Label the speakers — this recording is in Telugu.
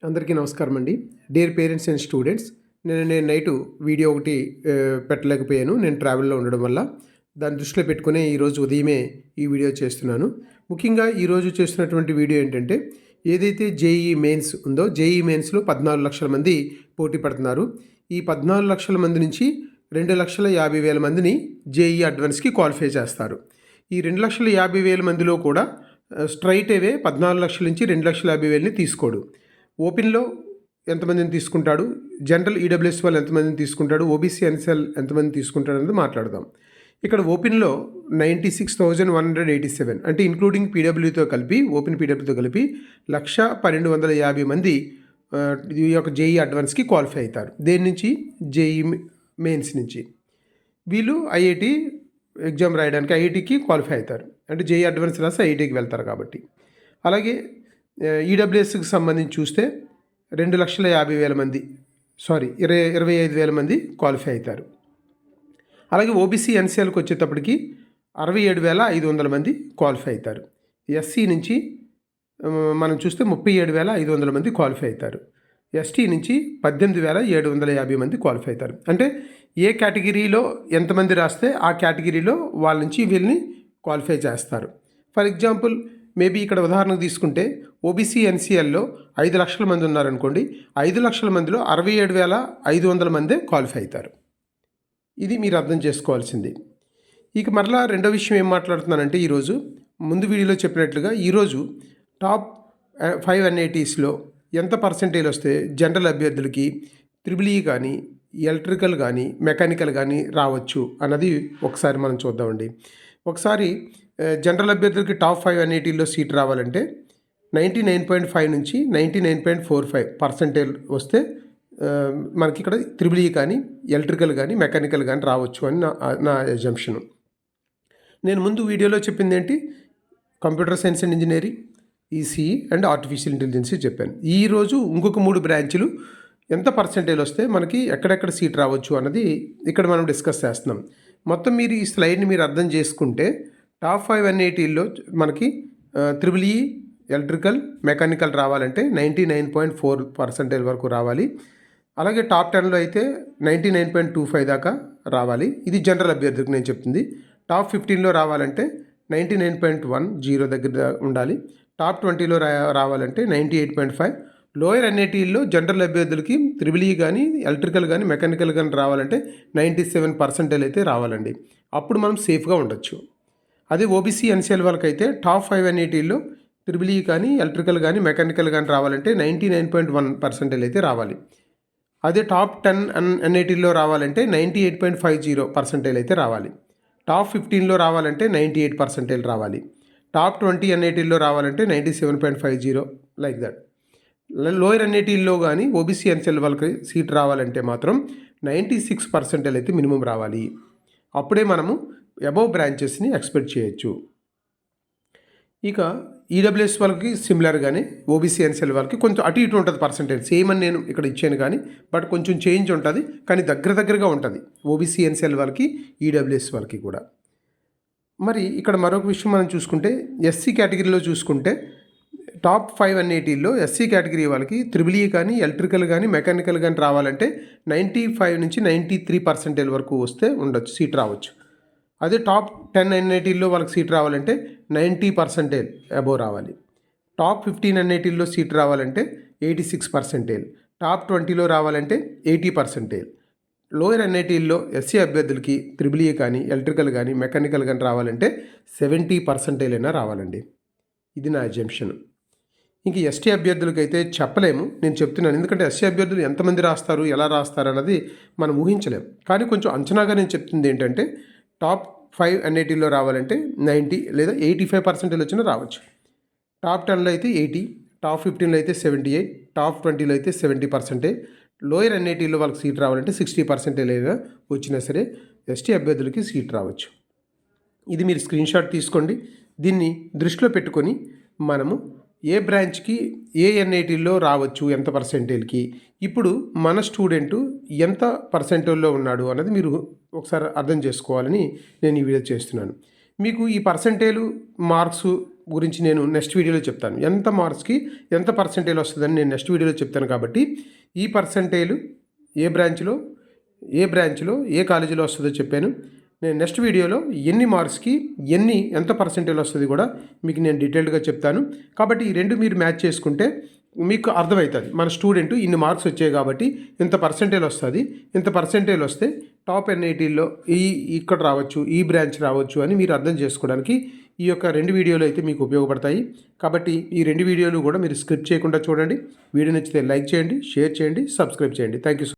Speaker 1: అందరికీ నమస్కారం అండి. డియర్ పేరెంట్స్ అండ్ స్టూడెంట్స్, నేను నైటు వీడియో ఒకటి పెట్టలేకపోయాను. నేను ట్రావెల్‌లో ఉండడం వల్ల. దాన్ని దృష్టిలో పెట్టుకునే ఈరోజు ఉదయమే ఈ వీడియో చేస్తున్నాను. ముఖ్యంగా ఈరోజు చేస్తున్నటువంటి వీడియో ఏంటంటే, ఏదైతే జేఈఈ మెయిన్స్ ఉందో, జేఈఈ మెయిన్స్‌లో 14,00,000 మంది పోటీ పడుతున్నారు. ఈ 14,00,000 మంది నుంచి 2,50,000 మందిని జేఈఈ అడ్వాన్స్‌కి క్వాలిఫై చేస్తారు. ఈ 2,50,000 మందిలో కూడా స్ట్రైట్ అవే 14,00,000 నుంచి 2,50,000ని తీసుకోడు. ఓపెన్‌లో ఎంతమందిని తీసుకుంటాడు, జనరల్ ఈడబ్ల్యూఎస్ వాళ్ళు ఎంతమందిని తీసుకుంటాడు, ఓబీసీ ఎన్ఎస్ఎల్ ఎంతమందిని తీసుకుంటాడు అనేది మాట్లాడదాం. ఇక్కడ ఓపెన్‌లో 96,187 అంటే ఇంక్లూడింగ్ పీడబ్ల్యూతో కలిపి, ఓపెన్ పీడబ్ల్యూతో కలిపి 1,1250 మంది ఈ యొక్క జేఈ అడ్వాన్స్కి క్వాలిఫై అవుతారు. దేని నుంచి? జేఈ మెయిన్స్ నుంచి. వీళ్ళు ఐఐటి ఎగ్జామ్ రాయడానికి ఐఐటికి క్వాలిఫై అవుతారు. అంటే జేఈ అడ్వాన్స్ రాసి ఐఐటికి వెళ్తారు కాబట్టి. అలాగే ఈడబ్ల్యూఎస్కి సంబంధించి చూస్తే 2,50,000 మంది 25,000 మంది క్వాలిఫై అవుతారు. అలాగే ఓబీసీ ఎన్సీఎల్కి వచ్చేటప్పటికి 67,500 మంది క్వాలిఫై అవుతారు. ఎస్సీ నుంచి మనం చూస్తే 37,500 మంది క్వాలిఫై అవుతారు. ఎస్టీ నుంచి 18,750 మంది క్వాలిఫై అవుతారు. అంటే ఏ కేటగిరీలో ఎంతమంది రాస్తే ఆ కేటగిరీలో వాళ్ళ నుంచి వీళ్ళని క్వాలిఫై చేస్తారు. ఫర్ ఎగ్జాంపుల్ మేబీ ఇక్కడ ఉదాహరణకు తీసుకుంటే ఓబీసీ ఎన్సీఎల్లో 5,00,000 మంది ఉన్నారనుకోండి. 5,00,000 మందిలో 67,500 మందే క్వాలిఫై అవుతారు. ఇది మీరు అర్థం చేసుకోవాల్సింది. ఇక మరలా రెండో విషయం ఏం మాట్లాడుతున్నానంటే, ఈరోజు ముందు వీడియోలో చెప్పినట్లుగా ఈరోజు టాప్ 5 ఎన్ఐటీస్లో ఎంత పర్సెంటేజ్ వస్తే జనరల్ అభ్యర్థులకి త్రిబుల్ ఈ కానీ, ఎలక్ట్రికల్ కానీ, మెకానికల్ కానీ రావచ్చు అన్నది ఒకసారి మనం చూద్దామండి. ఒకసారి జనరల్ అభ్యర్థులకి టాప్ 5 ఎన్ఐటీల్లో సీట్ రావాలంటే 99.5 నుంచి 99.45% వస్తే మనకి ఇక్కడ త్రిబుల్ ఈ కానీ, ఎలక్ట్రికల్ కానీ, మెకానికల్ కానీ రావచ్చు అని నా ఎజంప్షను. నేను ముందు వీడియోలో చెప్పింది ఏంటి? Computer science and engineering, ECE and artificial intelligence చెప్పాను. ఈరోజు ఇంకొక 3 బ్రాంచులు ఎంత పర్సెంటేజ్ వస్తే మనకి ఎక్కడెక్కడ సీట్ రావచ్చు అన్నది ఇక్కడ మనం డిస్కస్ చేస్తున్నాం. మొత్తం మీరు ఈ స్లైడ్ని మీరు అర్థం చేసుకుంటే టాప్ 5 ఎన్ఐటీల్లో మనకి త్రిబుల్ ఈ, ఎలక్ట్రికల్, మెకానికల్ రావాలంటే 99.4% వరకు రావాలి. అలాగే టాప్ 10లో అయితే 99.25 దాకా రావాలి. ఇది జనరల్ అభ్యర్థులకు నేను చెప్తుంది. టాప్ 15లో రావాలంటే 99.10 దగ్గర ఉండాలి. టాప్ 20లో రావాలంటే 98.5. లోయర్ ఎన్ఐటీల్లో జనరల్ అభ్యర్థులకి త్రిబుల్ ఈ కానీ, ఎలక్ట్రికల్ కానీ, మెకానికల్ కానీ రావాలంటే 97% అయితే రావాలండి. అప్పుడు మనం సేఫ్గా ఉండొచ్చు. అదే ఓబీసీ ఎన్సీఎల్ వాళ్ళకైతే టాప్ 5 ఎన్ఐటీల్లో త్రిబుల్ ఈ కానీ, ఎలక్ట్రికల్ కానీ, మెకానికల్ కానీ రావాలంటే 99.1% అయితే రావాలి. అదే టాప్ 10 ఎన్ఐటీల్లో రావాలంటే 98.50% అయితే రావాలి. టాప్ 15లో రావాలంటే 98% రావాలి. టాప్ 20 ఎన్ఐటీల్లో రావాలంటే 97.50 లైక్ దట్. లోయర్ ఎన్ఐటీల్లో కానీ ఓబీసీ ఎన్సీఎల్ వాళ్ళకి సీట్ రావాలంటే మాత్రం 96% అయితే మినిమం రావాలి. అప్పుడే మనము అబవ్ బ్రాంచెస్ని ఎక్స్పెక్ట్ చేయొచ్చు. ఇక ఈడబ్ల్యూఎస్ వాళ్ళకి సిమిలర్గానే ఓబీసీ ఎన్సీఎల్ వాళ్ళకి కొంచెం అటు ఇటు ఉంటుంది పర్సంటేజ్. సేమ్ అని నేను ఇక్కడ ఇచ్చాను కానీ బట్ కొంచెం చేంజ్ ఉంటుంది, కానీ దగ్గరగా ఉంటుంది ఓబీసీ ఎన్సీఎల్ వాళ్ళకి, ఈడబ్ల్యూఎస్ వాళ్ళకి కూడా. మరి ఇక్కడ మరొక విషయం మనం చూసుకుంటే ఎస్సీ కేటగిరీలో చూసుకుంటే టాప్ 5 ఎన్ఐటీల్లో ఎస్సీ కేటగిరీ వాళ్ళకి త్రిబుల్ ఈ కానీ, ఎలక్ట్రికల్ కానీ, మెకానికల్ కానీ రావాలంటే 95 నుంచి 93% వరకు వస్తే ఉండొచ్చు, సీట్ రావచ్చు. అదే టాప్ 10 ఎన్ఐటీల్లో వాళ్ళకి సీట్ రావాలంటే 90% అబోవ్ రావాలి. టాప్ 15 ఎన్ఐటీల్లో సీట్ రావాలంటే 86%. టాప్ 20లో రావాలంటే 80%. లోయర్ ఎన్ఐటీల్లో ఎస్సీ అభ్యర్థులకి త్రిబుల్ ఈ కానీ, ఎలక్ట్రికల్ కానీ, మెకానికల్ కానీ రావాలంటే 70% అయినా రావాలండి. ఇది నా అజంప్షన్. ఇంక ఎస్టీ అభ్యర్థులకైతే చెప్పలేము, నేను చెప్తున్నాను. ఎందుకంటే ఎస్సీ అభ్యర్థులు ఎంతమంది రాస్తారు, ఎలా రాస్తారు అన్నది మనం ఊహించలేము. కానీ కొంచెం అంచనాగా నేను చెప్తుంది ఏంటంటే టాప్ 5 ఎన్ఐటీల్లో రావాలంటే 90 లేదా 85% వచ్చినా రావచ్చు. టాప్ 10లో అయితే 80, టాప్ 15లో అయితే 78, టాప్ 20లో అయితే 70%. లోయర్ ఎన్ఐటీలో వాళ్ళకి సీట్ రావాలంటే 60% లేదా వచ్చినా సరే ఎస్టీ అభ్యర్థులకి సీట్ రావచ్చు. ఇది మీరు స్క్రీన్షాట్ తీసుకోండి. దీన్ని దృష్టిలో పెట్టుకొని మనము ఏ బ్రాంచ్కి ఏ ఎన్ఐటీల్లో రావచ్చు, ఎంత పర్సెంటేజ్కి, ఇప్పుడు మన స్టూడెంటు ఎంత పర్సెంటేజ్లో ఉన్నాడు అన్నది మీరు ఒకసారి అర్థం చేసుకోవాలని నేను ఈ వీడియో చేస్తున్నాను. మీకు ఈ పర్సెంటేజ్ మార్క్స్ గురించి నేను నెక్స్ట్ వీడియోలో చెప్తాను. ఎంత మార్క్స్కి ఎంత పర్సెంటేజ్ వస్తుందని నేను నెక్స్ట్ వీడియోలో చెప్తాను. కాబట్టి ఈ పర్సెంటేజ్ ఏ బ్రాంచ్లో ఏ కాలేజీలో వస్తుందో చెప్పాను. నేను నెక్స్ట్ వీడియోలో ఎన్ని మార్క్స్కి ఎంత పర్సెంటేజ్ వస్తుంది కూడా మీకు నేను డీటెయిల్డ్గా చెప్తాను. కాబట్టి ఈ రెండు మీరు మ్యాచ్ చేసుకుంటే మీకు అర్థమవుతుంది, మన స్టూడెంట్ ఇన్ని మార్క్స్ వచ్చాయి కాబట్టి ఇంత పర్సెంటేజ్ వస్తుంది, ఇంత పర్సెంటేజ్ వస్తే టాప్ NITలో ఇక్కడ రావచ్చు, ఈ బ్రాంచ్ రావచ్చు అని మీరు అర్థం చేసుకోవడానికి ఈ యొక్క 2 వీడియోలు అయితే మీకు ఉపయోగపడతాయి. కాబట్టి ఈ 2 వీడియోలు కూడా మీరు స్కిప్ చేయకుండా చూడండి. వీడియో నచ్చితే లైక్ చేయండి, షేర్ చేయండి, సబ్స్క్రైబ్ చేయండి. Thank you.